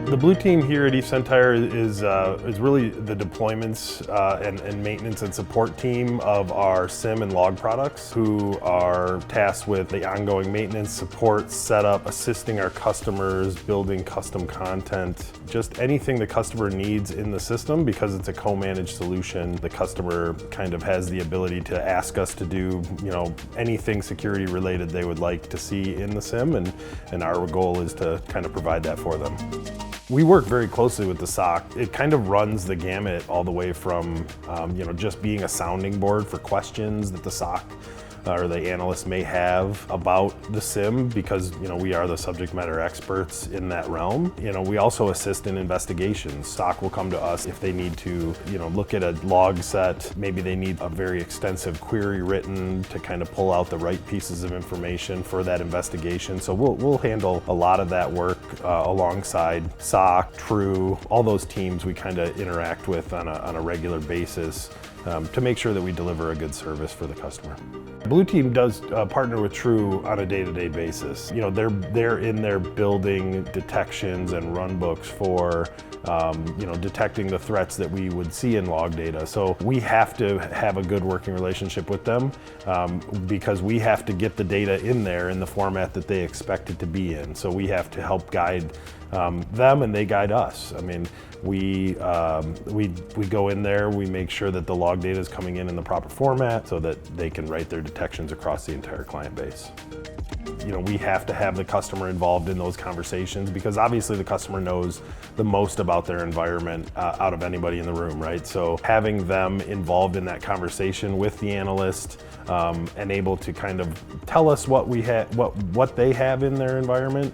The blue team here at eSentire is really the deployments and maintenance and support team of our SIEM and log products, who are tasked with the ongoing maintenance, support, setup, assisting our customers, building custom content, just anything the customer needs in the system. Because it's a co-managed solution, the customer kind of has the ability to ask us to do, anything security related they would like to see in the SIEM, and our goal is to kind of provide that for them. We work very closely with the SOC. It kind of runs the gamut all the way from, just being a sounding board for questions that the SOC or the analyst may have about the SIEM, because we are the subject matter experts in that realm. We also assist in investigations. SOC will come to us if they need to look at a log set. Maybe they need a very extensive query written to kind of pull out the right pieces of information for that investigation. So we'll handle a lot of that work alongside SOC, True, all those teams we kind of interact with on a regular basis to make sure that we deliver a good service for the customer. Blue team does partner with True on a day-to-day basis. They're in there building detections and run books for detecting the threats that we would see in log data. So we have to have a good working relationship with them because we have to get the data in there in the format that they expect it to be in. So we have to help guide them, and they guide us. I mean, we go in there, we make sure that the log data is coming in the proper format so that they can write their detections across the entire client base. We have to have the customer involved in those conversations, because obviously the customer knows the most about their environment out of anybody in the room, right? So having them involved in that conversation with the analyst and able to kind of tell us what they have in their environment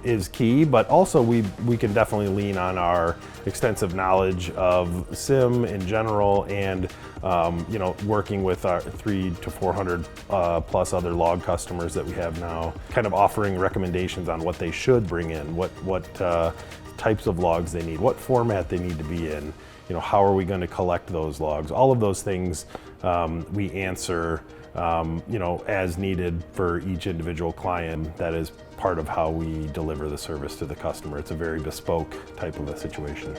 is key. But also we can definitely lean on our extensive knowledge of SIEM in general, and working with our 300 to 400 plus other log customers that we have now, kind of offering recommendations on what they should bring in, what types of logs they need, what format they need to be in, how are we going to collect those logs. All of those things we answer as needed for each individual client. That is part of how we deliver the service to the customer. It's a very bespoke type of a situation.